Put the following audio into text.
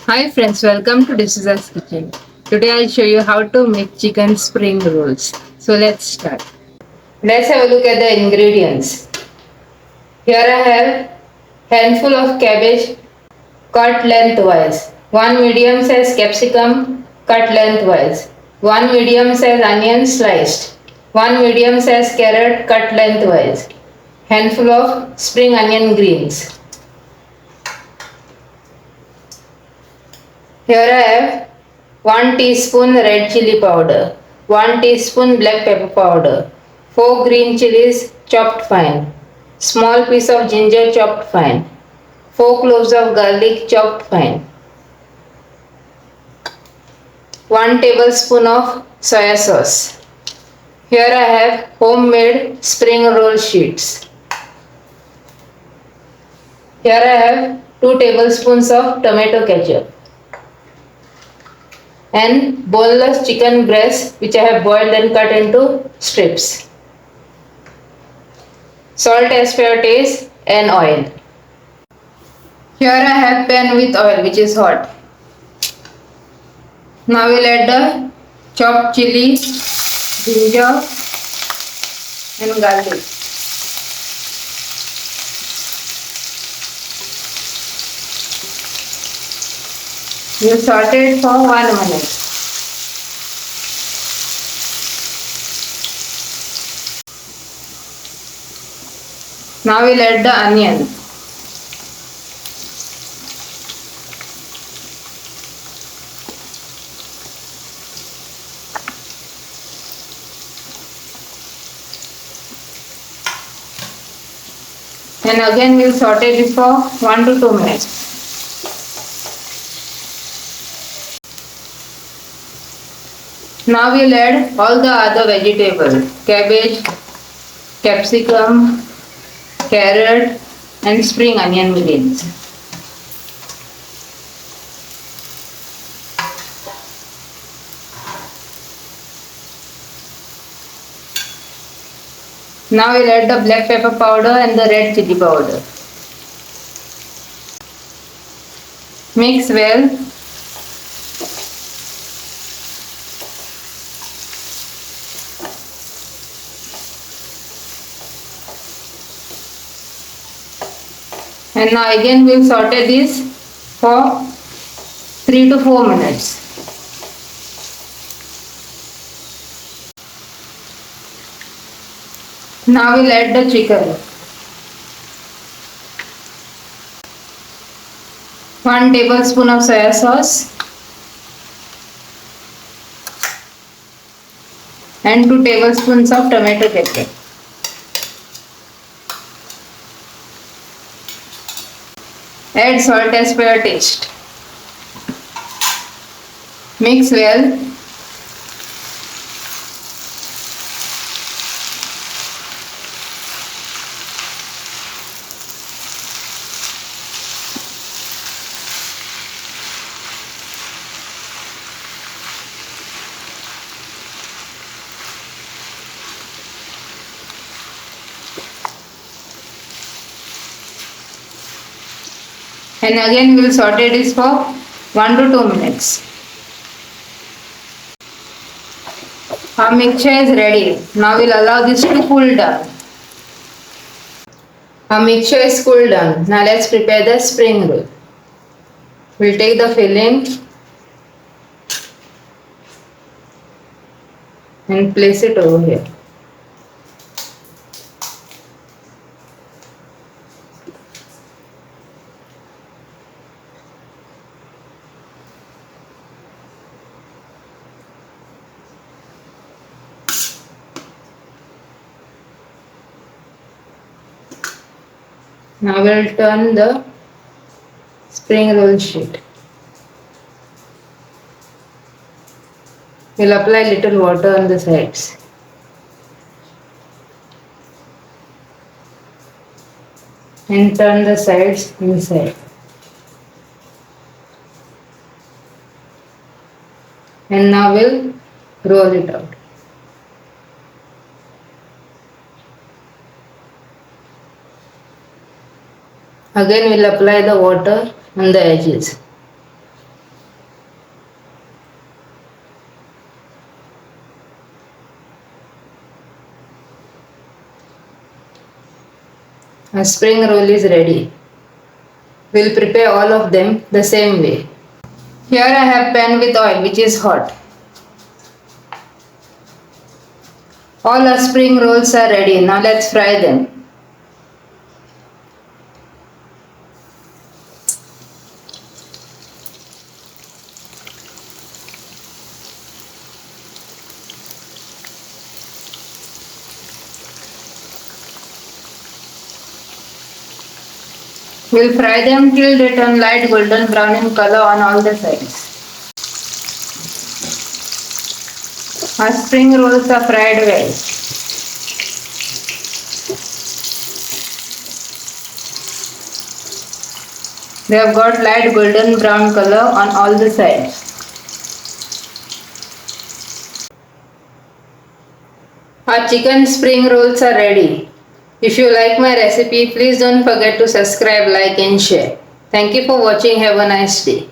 Hi friends, welcome to Dsouza's kitchen. Today I'll show you how to make chicken spring rolls. So let's start. Let's have a look at the ingredients. Here I have handful of cabbage cut lengthwise, 1 medium size capsicum cut lengthwise, 1 medium size onion sliced, 1 medium size carrot cut lengthwise, handful of spring onion greens. Here I have 1 teaspoon red chili powder, 1 teaspoon black pepper powder, 4 green chilies chopped fine, small piece of ginger chopped fine, 4 cloves of garlic chopped fine, 1 tablespoon of soya sauce. Here I have homemade spring roll sheets. Here I have 2 tablespoons of tomato ketchup and boneless chicken breast which I have boiled and cut into strips. Salt as per your taste and oil. Here I have pan with oil which is hot. Now we'll add the chopped chili, ginger and garlic. We'll saute it for 1 minute. Now we'll add the onion. And again we'll saute this for 1 to 2 minutes. Now we'll add all the other vegetables, cabbage, capsicum, carrot and spring onion greens. Now we'll add the black pepper powder and the red chili powder. Mix well. And now again we'll saute this for 3 to 4 minutes. Now we'll add the chicken. 1 tablespoon of soya sauce and 2 tablespoons of tomato ketchup. Add salt as per your taste. Mix well. And again we will saute this for 1 to 2 minutes. Our mixture is ready. Now we'll allow this to cool down. Our mixture is cooled down. Now let's prepare the spring roll. We'll take the filling and place it over here. Now we'll turn the spring roll sheet. We'll apply little water on the sides. And turn the sides inside. And now we'll roll it out. Again we'll apply the water on the edges. A spring roll is ready. We'll prepare all of them the same way. Here I have pan with oil which is hot. All our spring rolls are ready. Now let's fry them. We'll fry them till they turn light golden brown in color on all the sides. Our spring rolls are fried well. They have got light golden brown color on all the sides. Our chicken spring rolls are ready. If you like my recipe, please don't forget to subscribe, like and share. Thank you for watching. Have a nice day.